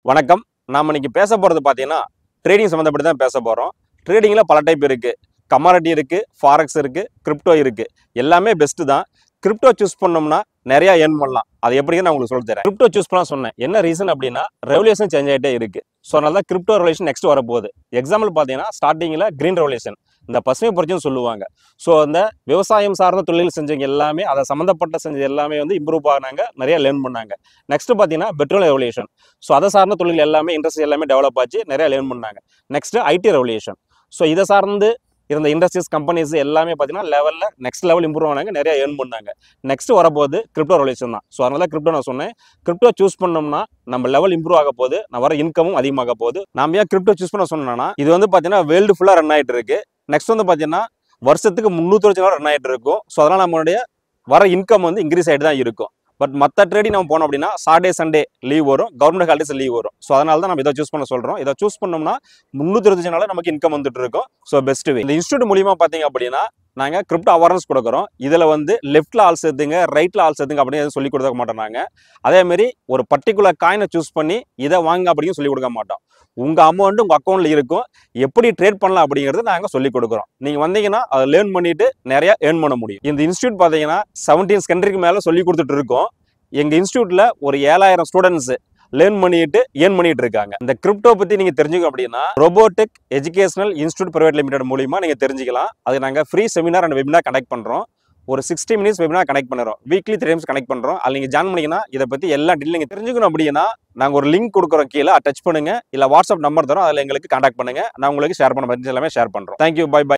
வணக்கம். நாம இன்னைக்கு பேச போறது பார்த்தீங்கன்னா, ட்ரேடிங் சம்மந்தப்பட்டு தான் பேச போறோம். ட்ரேடிங்ல பல டைப் இருக்கு. கமாடிட்டி இருக்கு, ஃபாரெக்ஸ் இருக்கு, கிரிப்டோ இருக்கு. எல்லாமே பெஸ்ட் தான். கிரிப்டோ சூஸ் பண்ணோம்னா நிறைய ஏர்ன் பண்ணலாம். அது எப்படின்னு நான் உங்களுக்கு சொல்லித் தரேன். கிரிப்டோ சூஸ் பண்ண சொன்னேன். என்ன ரீசன் அப்படின்னா, ரெவல்யூஷன் சேஞ்ச் ஆயிட்டே இருக்கு. ஸோ அதனால தான் கிரிப்டோ ரெவல்யூஷன் நெக்ஸ்ட் வரப்போகுது. எக்ஸாம்பிள் பார்த்தீங்கன்னா, ஸ்டார்டிங்ல கிரீன் ரெவல்யூஷன், இந்த பசுமை புரட்சின்னு சொல்லுவாங்க. ஸோ அந்த விவசாயம் சார்ந்த தொழில் செஞ்சவங்க எல்லாமே, அதை சம்மந்தப்பட்ட செஞ்ச எல்லாமே வந்து இம்ப்ரூவ் ஆனாங்க, நிறைய லேர்ன் பண்ணாங்க. நெக்ஸ்ட் பார்த்தீங்கன்னா பெட்ரோல் ரெவல்யூஷன். ஸோ அதை சார்ந்த தொழில் எல்லாமே, இண்டஸ்ட்ரி எல்லாமே டெவலப் ஆச்சு, நிறைய லேர்ன் பண்ணாங்க. Next ID revolution. ஸோ இதை சார்ந்து இருந்த இண்டஸ்ட்ரீஸ், கம்பெனிஸ் எல்லாமே பார்த்தீங்கன்னா லெவலில் நெக்ஸ்ட் லெவல் இம்ப்ரூவ் ஆனாங்க, நிறைய ஏர்ன் பண்ணாங்க. நெக்ஸ்ட் வரப்போகுது கிரிப்டோ ரெவல்யூஷன் தான். ஸோ அதனால கிரிப்டோ நான் சொன்னேன். கிரிப்டோ சூஸ் பண்ணோம்னா நம்ம லெவல் இம்ப்ரூவ் ஆக போகுது, நான் வர இன்கமும் அதிகமாக போகுது. நாம ஏன் கிரிப்டோ சூஸ் பண்ண சொன்னோம்னா, இது வந்து பார்த்தீங்கன்னா வேர்ல்டு ஃபுல்லாக ரன் ஆகிட்டு இருக்கு. நெக்ஸ்ட் வந்து பார்த்தீங்கன்னா வருஷத்துக்கு 360 நாள் ரன் ஆகிட்டு இருக்கும். ஸோ அதனால் நம்மளுடைய வர இன்கம் வந்து இன்க்ரீஸ் ஆகிட்டு தான் இருக்கும். பட் மற்ற ட்ரேடிங் நம்ம போனோம் அப்படின்னா சாட்டர்டே சண்டே லீவ் வரும், கவர்மெண்ட் ஹாலிடேஸ் லீவ் வரும். ஸோ அதனால தான் நம்ம இதை சூஸ் பண்ண சொல்கிறோம். இதை சூஸ் பண்ணோம்னா 365 நாள் நமக்கு இன்கம் வந்துட்டு இருக்கும். So best way. இந்த இன்ஸ்டியூட் மூலியமா பார்த்தீங்க அப்படின்னா நாங்கள் கிரிப்டோ அவேர்னஸ் கொடுக்குறோம். இதில் வந்து லெஃப்ட்டில் ஆள் சேர்த்துங்க, ரைட்டில் ஆள் சேர்த்துங்க அப்படின்னு எதுவும் சொல்லிக் கொடுக்க மாட்டோம். நாங்கள் அதேமாரி ஒரு பர்டிகுலர் காயினை சூஸ் பண்ணி இதை வாங்க அப்படின்னு சொல்லிக் கொடுக்க மாட்டோம். உங்கள் அமௌண்ட் உங்கள் அக்கௌண்ட்டில் இருக்கும், எப்படி ட்ரேட் பண்ணலாம் அப்படிங்கிறது நாங்கள் சொல்லிக் கொடுக்குறோம். நீங்கள் வந்தீங்கன்னா அதை லேர்ன் பண்ணிட்டு நிறைய ஏர்ன் பண்ண முடியும். இந்த இன்ஸ்டியூட் பார்த்தீங்கன்னா 17 கண்ட்ரிக்கு மேலே சொல்லி கொடுத்துட்டு இருக்கோம். எங்கள் இன்ஸ்டியூட்டில் ஒரு 7000 ஸ்டூடெண்ட்ஸ் லேர்ன் பண்ணிட்டு ஏர்ன் பண்ணிட்டு இருக்காங்க. இந்த கிரிப்டோ பற்றி நீங்கள் தெரிஞ்சுக்கணும் அப்படின்னா robotic educational institute private limited மூலியமாக நீங்கள் தெரிஞ்சுக்கலாம். அது நாங்கள் free seminar and webinar connect பண்ணுறோம். ஒரு 60 மினிட்ஸ் வெபினார் கனெக்ட் பண்ணுறோம். வீக்லி 3 டைம்ஸ் கனெக்ட் பண்ணுறோம். அதில் நீங்கள் ஜாயின் பண்ணிங்கன்னா இதை பற்றி எல்லா டீட்டெயில் நீங்கள் தெரிஞ்சுக்கணும் அப்படின்னா நாங்கள் ஒரு லிங்க் கொடுக்குறோம், கீழே டச் பண்ணுங்க, இல்லை வாட்ஸ்அப் நம்பர் தரோம், அதில் எங்களுக்கு கான்டாக்ட் பண்ணுங்க. நான் உங்களுக்கு ஷேர் பண்ண பற்றி எல்லாமே ஷேர் பண்ணுறோம். Thank you, bye by.